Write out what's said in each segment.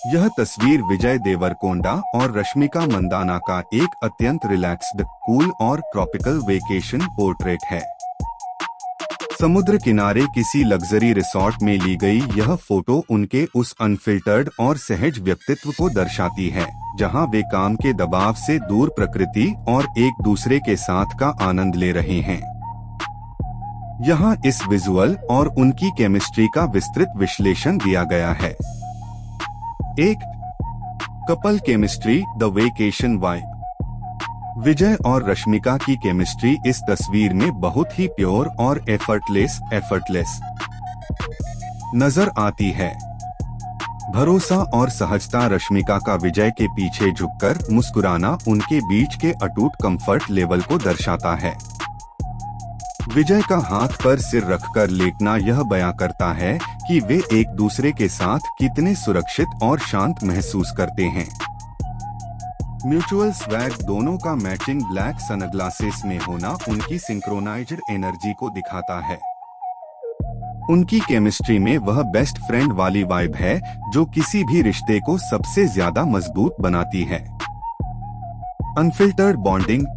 यह तस्वीर विजय देवरकोंडा और रश्मिका मंदाना का एक अत्यंत रिलैक्स्ड, कूल और ट्रॉपिकल वेकेशन पोर्ट्रेट है। समुद्र किनारे किसी लग्जरी रिसॉर्ट में ली गई यह फोटो उनके उस अनफिल्टर्ड और सहज व्यक्तित्व को दर्शाती है, जहां वे काम के दबाव से दूर प्रकृति और एक दूसरे के साथ का आनंद ले रहे हैं। यहाँ इस विजुअल और उनकी केमिस्ट्री का विस्तृत विश्लेषण दिया गया है। 1. Couple chemistry, the vacation vibe. Vijay और रश्मिका की केमिस्ट्री इस तस्वीर में बहुत ही प्योर और एफर्टलेस नजर आती है। भरोसा और सहजता। रश्मिका का विजय के पीछे झुककर मुस्कुराना उनके बीच के अटूट कंफर्ट लेवल को दर्शाता है। विजय का हाथ पर सिर रखकर लेटना यह बयां करता है कि वे एक दूसरे के साथ कितने सुरक्षित और शांत महसूस करते हैं। Mutual swag. दोनों का मैचिंग ब्लैक सनग्लासेस में होना उनकी सिंक्रोनाइज्ड एनर्जी को दिखाता है। उनकी केमिस्ट्री में वह बेस्ट फ्रेंड वाली वाइब है जो किसी भी रिश्ते को सबसे ज्यादा मजबूत बनाती है। Unfiltered bonding.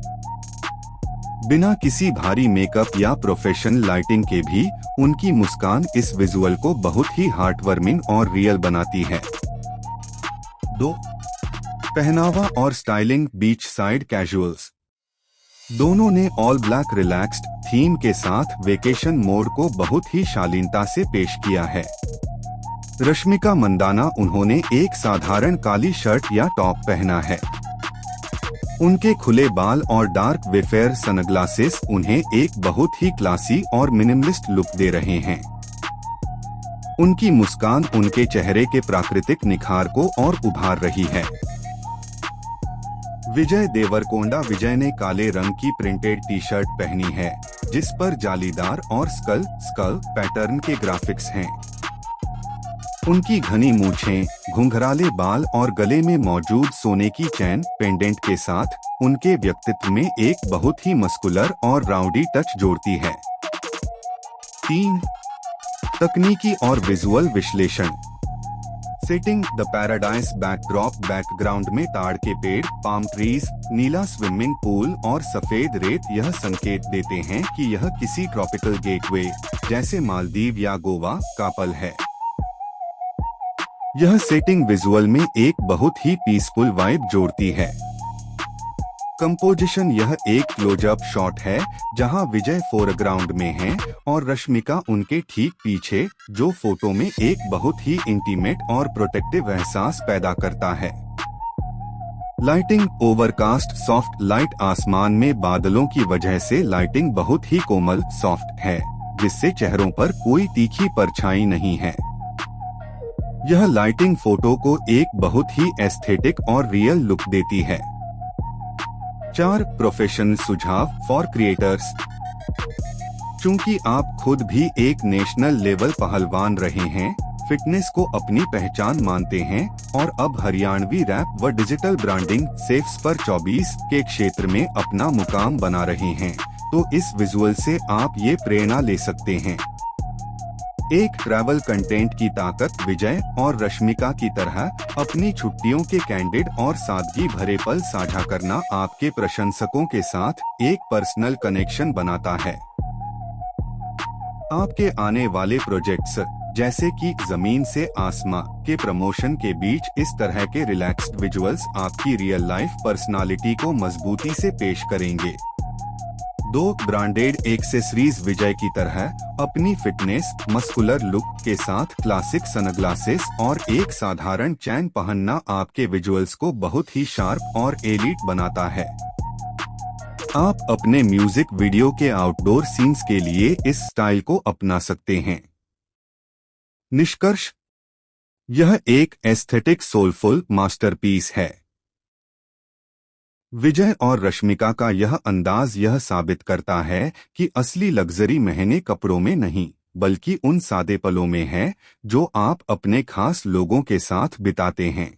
बिना किसी भारी मेकअप या प्रोफेशनल लाइटिंग के भी उनकी मुस्कान इस विजुअल को बहुत ही हार्टवार्मिंग और रियल बनाती है। 2. पहनावा और स्टाइलिंग। Beach side casuals. दोनों ने ऑल ब्लैक रिलैक्स्ड थीम के साथ वेकेशन मोड को बहुत ही शालीनता से पेश किया है। रश्मिका मंदाना, उन्होंने एक साधारण काली शर्ट या टॉप पहना है। उनके खुले बाल और डार्क वेफेयर सनग्लासेस उन्हें एक बहुत ही क्लासी और मिनिमलिस्ट लुक दे रहे हैं। उनकी मुस्कान उनके चेहरे के प्राकृतिक निखार को और उभार रही है। विजय देवरकोंडा। विजय ने काले रंग की प्रिंटेड टी शर्ट पहनी है जिस पर जालीदार और स्कल पैटर्न के ग्राफिक्स हैं। उनकी घनी मूंछें, घुंघराले बाल और गले में मौजूद सोने की चैन पेंडेंट के साथ उनके व्यक्तित्व में एक बहुत ही मस्कुलर और राउडी टच जोड़ती है। 3. तकनीकी और विजुअल विश्लेषण। Setting. The paradise backdrop. Background में ताड़ के पेड़, पाम ट्रीज, नीला स्विमिंग पूल और सफेद रेत यह संकेत देते हैं कि यह किसी ट्रॉपिकल गेटवे जैसे मालदीव या गोवा का पल है। यह सेटिंग विजुअल में एक बहुत ही पीसफुल वाइब जोड़ती है। कंपोजिशन। यह एक क्लोजअप शॉट है जहां विजय फोरग्राउंड में हैं और रश्मिका उनके ठीक पीछे, जो फोटो में एक बहुत ही इंटीमेट और प्रोटेक्टिव एहसास पैदा करता है। लाइटिंग। Overcast soft light. आसमान में बादलों की वजह से लाइटिंग बहुत ही कोमल सॉफ्ट है, जिससे चेहरों पर कोई तीखी परछाई नहीं है। यह लाइटिंग फोटो को एक बहुत ही एस्थेटिक और रियल लुक देती है। 4. प्रोफेशनल सुझाव फॉर क्रिएटर्स। चूंकि आप खुद भी एक नेशनल लेवल पहलवान रहे हैं, फिटनेस को अपनी पहचान मानते हैं और अब हरियाणवी रैप व डिजिटल ब्रांडिंग सेफ्स पर 24 के क्षेत्र में अपना मुकाम बना रहे हैं, तो इस विजुअल से आप ये प्रेरणा ले सकते हैं। एक ट्रैवल कंटेंट की ताकत। विजय और रश्मिका की तरह अपनी छुट्टियों के कैंडिड और सादगी भरे पल साझा करना आपके प्रशंसकों के साथ एक पर्सनल कनेक्शन बनाता है। आपके आने वाले प्रोजेक्ट्स जैसे कि जमीन से आसमां के प्रमोशन के बीच इस तरह के रिलैक्स्ड विजुअल्स आपकी रियल लाइफ पर्सनालिटी को मजबूती से पेश करेंगे। 2. Branded accessories. विजय की तरह अपनी फिटनेस, मस्कुलर लुक के साथ क्लासिक सनग्लासेस और एक साधारण चैन पहनना आपके विजुअल्स को बहुत ही शार्प और एलीट बनाता है। आप अपने म्यूजिक वीडियो के आउटडोर सीन्स के लिए इस स्टाइल को अपना सकते हैं। निष्कर्ष। यह एक एस्थेटिक सोलफुल मास्टरपीस है। विजय और रश्मिका का यह अंदाज यह साबित करता है कि असली लग्जरी महंगे कपड़ों में नहीं, बल्कि उन सादे पलों में है जो आप अपने खास लोगों के साथ बिताते हैं।